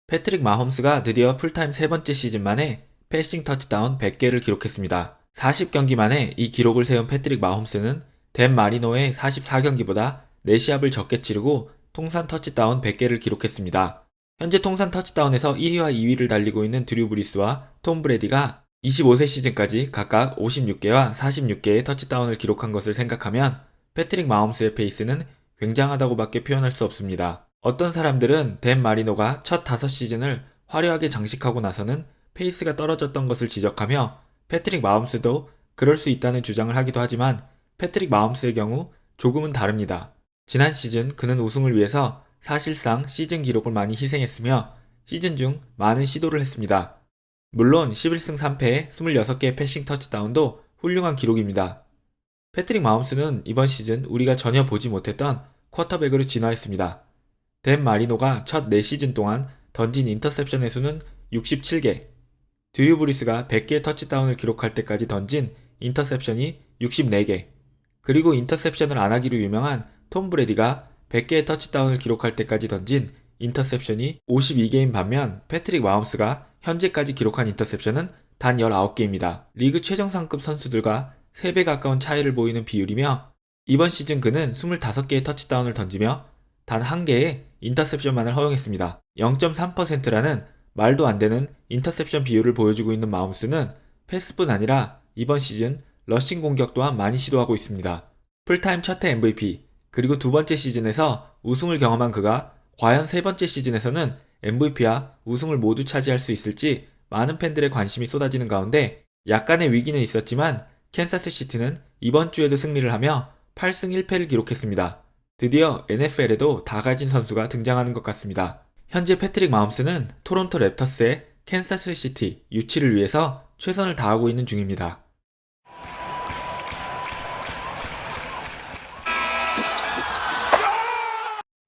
패트릭 마홈스가 드디어 풀타임 세 번째 시즌 만에 패싱 터치다운 100개를 기록했습니다. 40경기 만에 이 기록을 세운 패트릭 마홈스는 댄 마리노의 44경기보다 4시합을 적게 치르고 통산 터치다운 100개를 기록했습니다. 현재 통산 터치다운에서 1위와 2위를 달리고 있는 드류 브리스와 톰 브레디가 25세 시즌까지 각각 56개와 46개의 터치다운을 기록한 것을 생각하면 패트릭 마홈스의 페이스는 굉장하다고밖에 표현할 수 없습니다. 어떤 사람들은 댄 마리노가 첫 5시즌을 화려하게 장식하고 나서는 페이스가 떨어졌던 것을 지적하며 패트릭 마홈스도 그럴 수 있다는 주장을 하기도 하지만 패트릭 마홈스의 경우 조금은 다릅니다. 지난 시즌 그는 우승을 위해서 사실상 시즌 기록을 많이 희생했으며 시즌 중 많은 시도를 했습니다. 물론 11승 3패에 26개의 패싱 터치다운도 훌륭한 기록입니다. 패트릭 마홈스는 이번 시즌 우리가 전혀 보지 못했던 쿼터백으로 진화했습니다. 댄 마리노가 첫 4시즌 동안 던진 인터셉션의 수는 67개, 드류 브리스가 100개의 터치다운을 기록할 때까지 던진 인터셉션이 64개, 그리고 인터셉션을 안 하기로 유명한 톰 브레디가 100개의 터치다운을 기록할 때까지 던진 인터셉션이 52개인 반면 패트릭 마홈스가 현재까지 기록한 인터셉션은 단 19개입니다. 리그 최정상급 선수들과 3배 가까운 차이를 보이는 비율이며 이번 시즌 그는 25개의 터치다운을 던지며 단 1개의 인터셉션만을 허용했습니다. 0.3%라는 말도 안 되는 인터셉션 비율을 보여주고 있는 마홈스는 패스뿐 아니라 이번 시즌 러싱 공격 또한 많이 시도하고 있습니다. 풀타임 첫해 MVP 그리고 두 번째 시즌에서 우승을 경험한 그가 과연 세 번째 시즌에서는 MVP와 우승을 모두 차지할 수 있을지 많은 팬들의 관심이 쏟아지는 가운데 약간의 위기는 있었지만 캔사스 시티는 이번 주에도 승리를 하며 8승 1패를 기록했습니다. 드디어 NFL에도 다 가진 선수가 등장하는 것 같습니다. 현재 패트릭 마홈스는 토론토 랩터스의 캔사스 시티 유치를 위해서 최선을 다하고 있는 중입니다.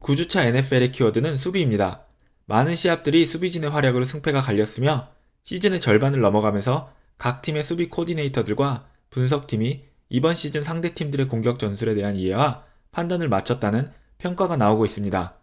9주차 NFL의 키워드는 수비입니다. 많은 시합들이 수비진의 활약으로 승패가 갈렸으며 시즌의 절반을 넘어가면서 각 팀의 수비 코디네이터들과 분석팀이 이번 시즌 상대 팀들의 공격 전술에 대한 이해와 판단을 마쳤다는 평가가 나오고 있습니다.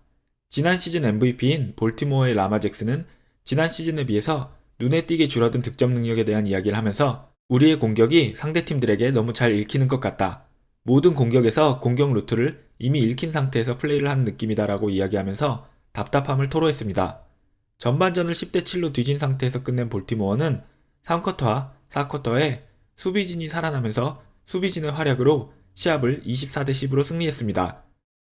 지난 시즌 MVP인 볼티모어의 라마 잭슨은 지난 시즌에 비해서 눈에 띄게 줄어든 득점 능력에 대한 이야기를 하면서 우리의 공격이 상대 팀들에게 너무 잘 읽히는 것 같다. 모든 공격에서 공격 루트를 이미 읽힌 상태에서 플레이를 하는 느낌이다라고 이야기하면서 답답함을 토로했습니다. 전반전을 10대7로 뒤진 상태에서 끝낸 볼티모어는 3쿼터와 4쿼터에 수비진이 살아나면서 수비진의 활약으로 시합을 24대10으로 승리했습니다.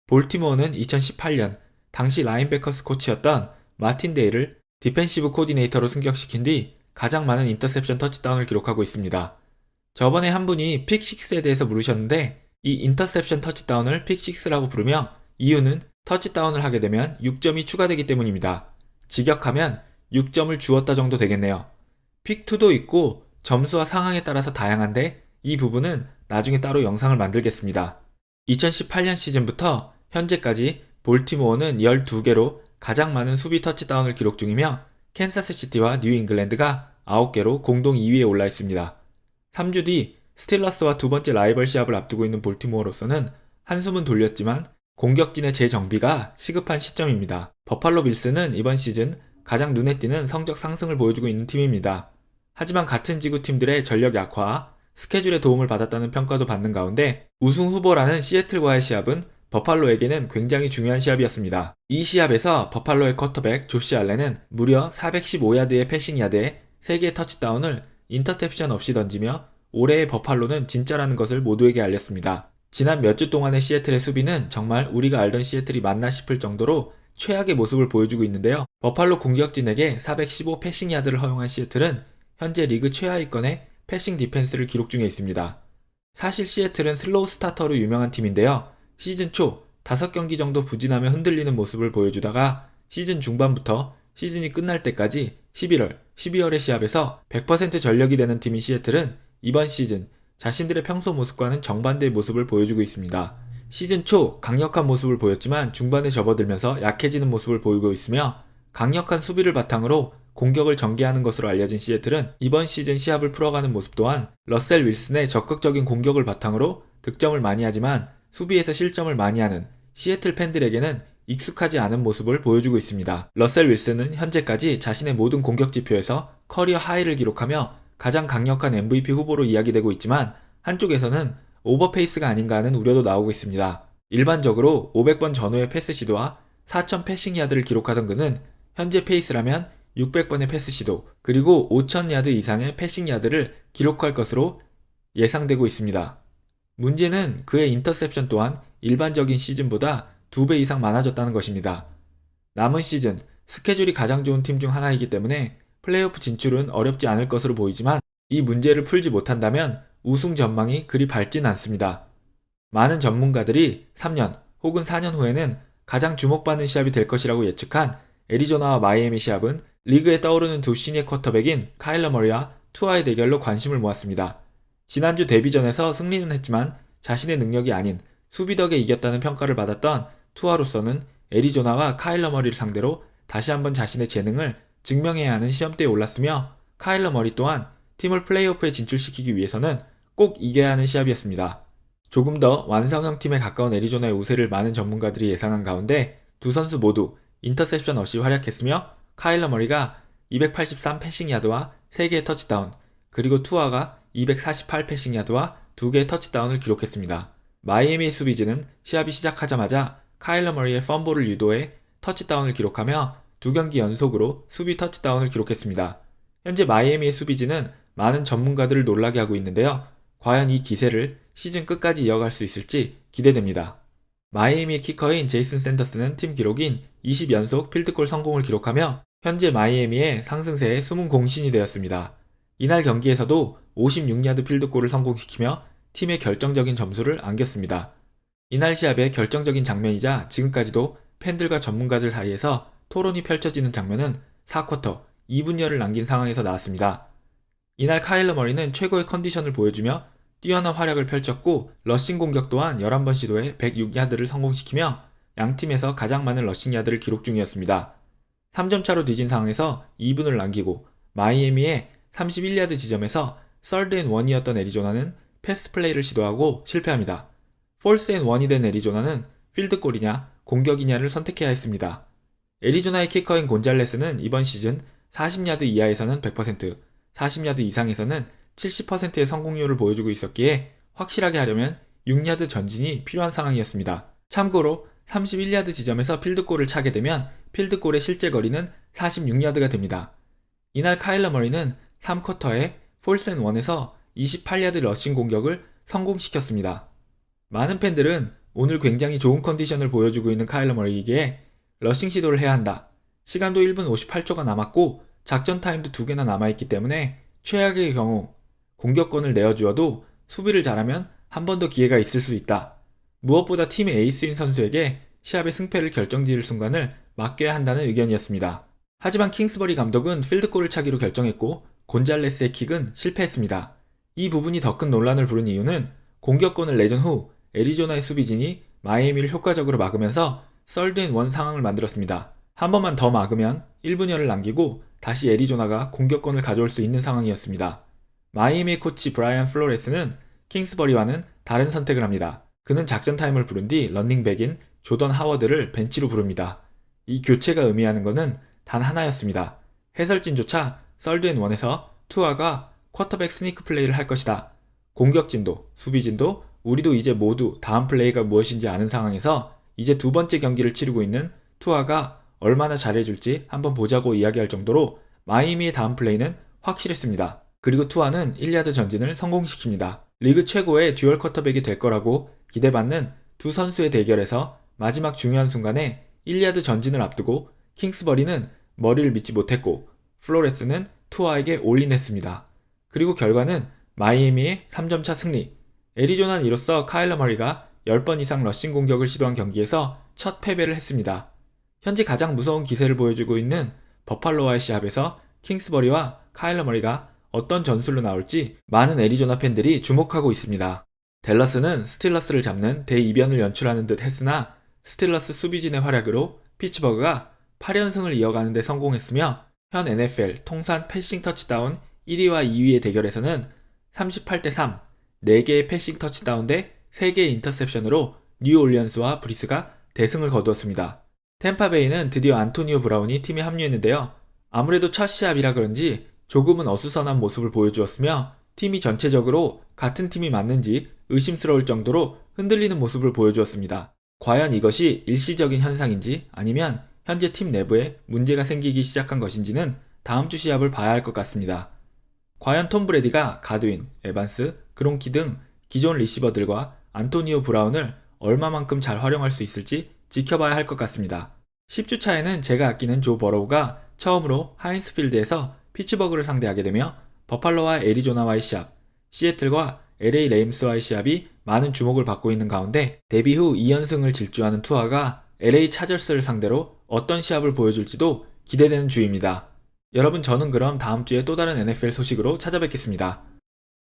볼티모어는 2018년 당시 라인베커스 코치였던 마틴 데이를 디펜시브 코디네이터로 승격시킨 뒤 가장 많은 인터셉션 터치다운을 기록하고 있습니다. 저번에 한 분이 픽6에 대해서 물으셨는데 이 인터셉션 터치다운을 픽6라고 부르며 이유는 터치다운을 하게 되면 6점이 추가되기 때문입니다. 직역하면 6점을 주었다 정도 되겠네요. 픽2도 있고 점수와 상황에 따라서 다양한데 이 부분은 나중에 따로 영상을 만들겠습니다. 2018년 시즌부터 현재까지 볼티모어는 12개로 가장 많은 수비 터치다운을 기록 중이며 캔사스시티와 뉴잉글랜드가 9개로 공동 2위에 올라 있습니다. 3주 뒤 스틸러스와 두 번째 라이벌 시합을 앞두고 있는 볼티모어로서는 한숨은 돌렸지만 공격진의 재정비가 시급한 시점입니다. 버팔로 빌스는 이번 시즌 가장 눈에 띄는 성적 상승을 보여주고 있는 팀입니다. 하지만 같은 지구 팀들의 전력 약화와 스케줄의 도움을 받았다는 평가도 받는 가운데 우승 후보라는 시애틀과의 시합은 버팔로에게는 굉장히 중요한 시합이었습니다. 이 시합에서 버팔로의 쿼터백 조시 알렌은 무려 415야드의 패싱 야드에 3개의 터치다운을 인터셉션 없이 던지며 올해의 버팔로는 진짜라는 것을 모두에게 알렸습니다. 지난 몇 주 동안의 시애틀의 수비는 정말 우리가 알던 시애틀이 맞나 싶을 정도로 최악의 모습을 보여주고 있는데요. 버팔로 공격진에게 415 패싱 야드를 허용한 시애틀은 현재 리그 최하위권의 패싱 디펜스를 기록 중에 있습니다. 사실 시애틀은 슬로우 스타터로 유명한 팀인데요. 시즌 초 5경기 정도 부진하며 흔들리는 모습을 보여주다가 시즌 중반부터 시즌이 끝날 때까지 11월, 12월의 시합에서 100% 전력이 되는 팀인 시애틀은 이번 시즌 자신들의 평소 모습과는 정반대의 모습을 보여주고 있습니다. 시즌 초 강력한 모습을 보였지만 중반에 접어들면서 약해지는 모습을 보이고 있으며 강력한 수비를 바탕으로 공격을 전개하는 것으로 알려진 시애틀은 이번 시즌 시합을 풀어가는 모습 또한 러셀 윌슨의 적극적인 공격을 바탕으로 득점을 많이 하지만 수비에서 실점을 많이 하는 시애틀 팬들에게는 익숙하지 않은 모습을 보여주고 있습니다. 러셀 윌슨은 현재까지 자신의 모든 공격 지표에서 커리어 하이를 기록하며 가장 강력한 MVP 후보로 이야기되고 있지만 한쪽에서는 오버페이스가 아닌가 하는 우려도 나오고 있습니다. 일반적으로 500번 전후의 패스 시도와 4,000 패싱 야드를 기록하던 그는 현재 페이스라면 600번의 패스 시도 그리고 5,000 야드 이상의 패싱 야드를 기록할 것으로 예상되고 있습니다. 문제는 그의 인터셉션 또한 일반적인 시즌보다 2배 이상 많아졌다는 것입니다. 남은 시즌 스케줄이 가장 좋은 팀 중 하나이기 때문에 플레이오프 진출은 어렵지 않을 것으로 보이지만 이 문제를 풀지 못한다면 우승 전망이 그리 밝진 않습니다. 많은 전문가들이 3년 혹은 4년 후에는 가장 주목받는 시합이 될 것이라고 예측한 애리조나와 마이애미 시합은 리그에 떠오르는 두 시니어 쿼터백인 카일러 머리와 투아의 대결로 관심을 모았습니다. 지난주 데뷔전에서 승리는 했지만 자신의 능력이 아닌 수비 덕에 이겼다는 평가를 받았던 투아로서는 애리조나와 카일러 머리를 상대로 다시 한번 자신의 재능을 증명해야 하는 시험대에 올랐으며 카일러 머리 또한 팀을 플레이오프에 진출시키기 위해서는 꼭 이겨야 하는 시합이었습니다. 조금 더 완성형 팀에 가까운 애리조나의 우세를 많은 전문가들이 예상한 가운데 두 선수 모두 인터셉션 없이 활약했으며 카일러 머리가 283 패싱 야드와 3개의 터치다운 그리고 투아가 248 패싱 야드와 2개의 터치다운을 기록했습니다. 마이애미 수비진은 시합이 시작하자마자 카일러 머리의 펌볼을 유도해 터치다운을 기록하며 2경기 연속으로 수비 터치다운을 기록했습니다. 현재 마이애미의 수비진은 많은 전문가들을 놀라게 하고 있는데요. 과연 이 기세를 시즌 끝까지 이어갈 수 있을지 기대됩니다. 마이애미의 키커인 제이슨 샌더스는 팀 기록인 20연속 필드골 성공을 기록하며 현재 마이애미의 상승세의 숨은 공신이 되었습니다. 이날 경기에서도 56야드 필드골을 성공시키며 팀의 결정적인 점수를 안겼습니다. 이날 시합의 결정적인 장면이자 지금까지도 팬들과 전문가들 사이에서 토론이 펼쳐지는 장면은 4쿼터 2분여를 남긴 상황에서 나왔습니다. 이날 카일러 머리는 최고의 컨디션을 보여주며 뛰어난 활약을 펼쳤고 러싱 공격 또한 11번 시도에 106야드를 성공시키며 양팀에서 가장 많은 러싱 야드를 기록 중이었습니다. 3점 차로 뒤진 상황에서 2분을 남기고 마이애미의 31야드 지점에서 서드 앤 원이었던 애리조나는 패스 플레이를 시도하고 실패합니다. 폴스 앤 원이 된 애리조나는 필드골이냐 공격이냐를 선택해야 했습니다. 애리조나의 키커인 곤잘레스는 이번 시즌 40야드 이하에서는 100%, 40야드 이상에서는 70%의 성공률을 보여주고 있었기에 확실하게 하려면 6야드 전진이 필요한 상황이었습니다. 참고로 31야드 지점에서 필드골을 차게 되면 필드골의 실제 거리는 46야드가 됩니다. 이날 카일러 머리는 3쿼터에 폴스 앤 원에서 28야드 러싱 공격을 성공시켰습니다. 많은 팬들은 오늘 굉장히 좋은 컨디션을 보여주고 있는 카일러 머리에게 러싱 시도를 해야 한다. 시간도 1분 58초가 남았고 작전 타임도 2개나 남아있기 때문에 최악의 경우 공격권을 내어주어도 수비를 잘하면 한 번 더 기회가 있을 수 있다. 무엇보다 팀의 에이스인 선수에게 시합의 승패를 결정지을 순간을 맡겨야 한다는 의견이었습니다. 하지만 킹스버리 감독은 필드골을 차기로 결정했고 곤잘레스의 킥은 실패했습니다. 이 부분이 더 큰 논란을 부른 이유는 공격권을 내준 후 애리조나의 수비진이 마이애미를 효과적으로 막으면서 서드 앤 원 상황을 만들었습니다. 한 번만 더 막으면 1분여를 남기고 다시 애리조나가 공격권을 가져올 수 있는 상황이었습니다. 마이애미 코치 브라이언 플로레스는 킹스버리와는 다른 선택을 합니다. 그는 작전 타임을 부른 뒤 런닝백인 조던 하워드를 벤치로 부릅니다. 이 교체가 의미하는 것은 단 하나였습니다. 해설진조차 서드 앤 원에서 투아가 쿼터백 스니크 플레이를 할 것이다. 공격진도 수비진도 우리도 이제 모두 다음 플레이가 무엇인지 아는 상황에서 이제 두 번째 경기를 치르고 있는 투아가 얼마나 잘해줄지 한번 보자고 이야기할 정도로 마이애미의 다음 플레이는 확실했습니다. 그리고 투아는 1야드 전진을 성공시킵니다. 리그 최고의 듀얼 쿼터백이 될 거라고 기대받는 두 선수의 대결에서 마지막 중요한 순간에 1야드 전진을 앞두고 킹스버리는 머리를 믿지 못했고 플로레스는 투아에게 올인했습니다. 그리고 결과는 마이애미의 3점차 승리. 애리조나는 이로써 카일러 머리가 10번 이상 러싱 공격을 시도한 경기에서 첫 패배를 했습니다. 현재 가장 무서운 기세를 보여주고 있는 버팔로와의 시합에서 킹스버리와 카일러 머리가 어떤 전술로 나올지 많은 애리조나 팬들이 주목하고 있습니다. 댈러스는 스틸러스를 잡는 대이변을 연출하는 듯 했으나 스틸러스 수비진의 활약으로 피츠버그가 8연승을 이어가는 데 성공했으며 현 NFL 통산 패싱 터치다운 1위와 2위의 대결에서는 38대 3, 4개의 패싱 터치다운 대 3개의 인터셉션으로 뉴올리언스와 브리스가 대승을 거두었습니다. 템파베이는 드디어 안토니오 브라운이 팀에 합류했는데요. 아무래도 첫 시합이라 그런지 조금은 어수선한 모습을 보여주었으며 팀이 전체적으로 같은 팀이 맞는지 의심스러울 정도로 흔들리는 모습을 보여주었습니다. 과연 이것이 일시적인 현상인지 아니면 현재 팀 내부에 문제가 생기기 시작한 것인지는 다음 주 시합을 봐야 할 것 같습니다. 과연 톰 브래디가 가드윈, 에반스, 그론키 등 기존 리시버들과 안토니오 브라운을 얼마만큼 잘 활용할 수 있을지 지켜봐야 할 것 같습니다. 10주차에는 제가 아끼는 조 버로우가 처음으로 하인스필드에서 피츠버그를 상대하게 되며 버팔로와 애리조나와의 시합, 시애틀과 LA 레임스와의 시합이 많은 주목을 받고 있는 가운데 데뷔 후 2연승을 질주하는 투아가 LA 차저스를 상대로 어떤 시합을 보여줄지도 기대되는 주입니다. 여러분, 저는 그럼 다음 주에 또 다른 NFL 소식으로 찾아뵙겠습니다.